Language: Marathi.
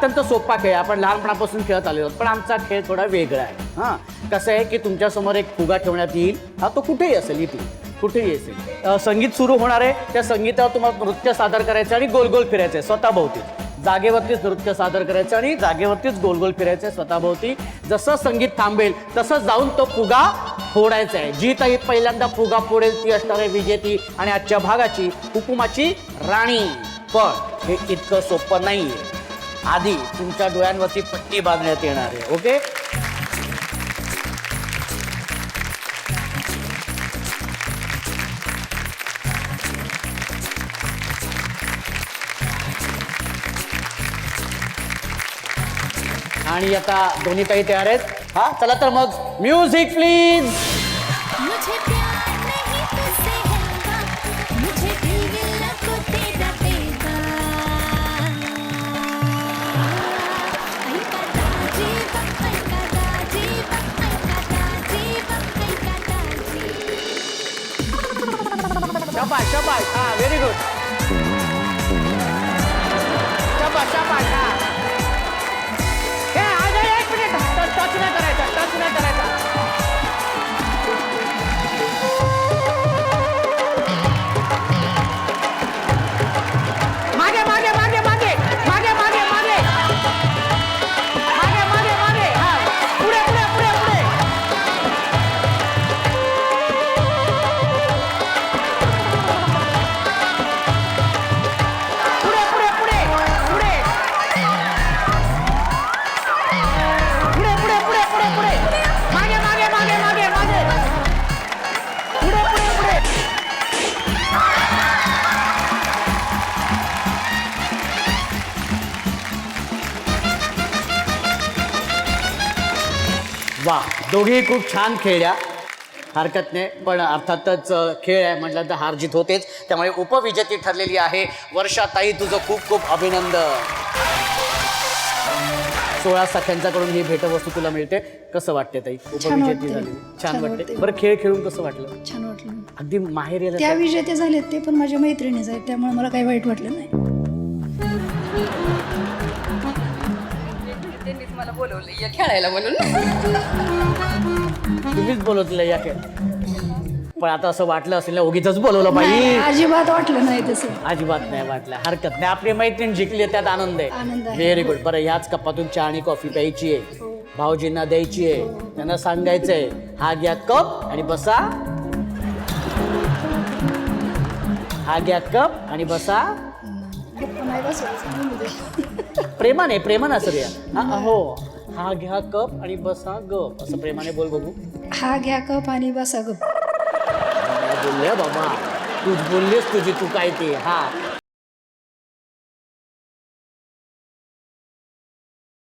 अत्यंत सोपा खेळ आपण लहानपणापासून खेळत आलेलो पण आमचा खेळ थोडा वेगळा आहे. हां, कसं आहे की तुमच्यासमोर एक फुगा ठेवण्यात येईल. हा तो कुठेही असेल, इथे कुठेही असेल. संगीत सुरू होणार आहे. त्या संगीतावर तुम्हाला नृत्य सादर करायचं आणि गोल गोल फिरायचं आहे स्वतःभोवती. जागेवरतीच नृत्य सादर करायचं आणि जागेवरतीच गोल गोल फिरायचं आहे स्वतःभोवती. जसं संगीत थांबेल तसं जाऊन तो फुगा फोडायचा आहे. जी ताई पहिल्यांदा फुगा फोडेल ती असणार आहे विजेती आणि आजच्या भागाची हुकुमाची राणी. पण हे इतकं सोपं नाहीये. आधी तुमच्या डोळ्यांवरती पट्टी बांधण्यात येणार आहे. ओके, आणि आता दोन्ही ताई तयार आहेत. हा चला तर मग म्युझिक प्लीज. मुझे प्यार नहीं तुझसे होगा, मुझे दिल दिल को तेरा देगा. ऐका दाजी बा, ऐका दाजी बा, ऐका दाजी बा, ऐका दाजी. शाबाश शाबाश. हा व्हेरी गुड. शाबाश शाबाश. हा हे आज एक मिनिट टच नाही करायचा, टच नाही करायचा. मागे मागे मागे मागे मागे मागे मागे मागे मागे मागे. हा पुढे पुढे पुढे पुढे. पुढे पुढे पुढे पुढे पुढे पुढे पुढे पुढे पुढे. मागे मागे मागे मागे मागे. पुढे पुढे पुढे. वा, दोघेही खूप छान खेळल्या. हरकत नाही, पण अर्थातच खेळ आहे म्हटलं तर हार जीत होतेच. त्यामुळे उपविजेती ठरलेली आहे वर्षाताई. तुझं खूप खूप अभिनंदन. 16 सख्यांच्याकडून ही भेटवस्तू तुला मिळते. कसं वाटते ताई? उपविजेती वाटते. झाली. छान छान वाटते. वाटते. बरं, खेळ खेळून कसं वाटलं? छान वाटलं. अगदी माहेर यायला त्या विजेते झालेत ते पण माझ्या मैत्रिणीच आहेत, त्यामुळे मला काही वाईट वाटलं नाही. त्यांनीच मला बोलवलं या खेळायला म्हणून. तुम्हीच बोलवलं या खेळ. पण आता असं वाटलं असेल ना उगीच बोलवलं नाही, बाई. अजिबात वाटलं नाही तसं. अजिबात नाही वाटलं. हरकत नाही, आपली मैत्रीण जिंकली त्यात आनंद आनंद आहे. आहे. Very good. बरं, ह्याच कपातून चहा आणि कॉफी प्यायची आहे. भाऊजींना द्यायची आहे. त्यांना सांगायचंय हा घ्या कप आणि बसा. हा घ्या कप आणि बसा. गप्पा नाही बसवायचं, बोलू दे. प्रेमाने प्रेमाने असं रे. हा हो, हा घ्या कप आणि बसा गप. असं प्रेमाने बोल बघू. हा घ्या कप आणि बसा गप. बोलले बाबा, तूच बोललीस तुझी तू काय ते. हा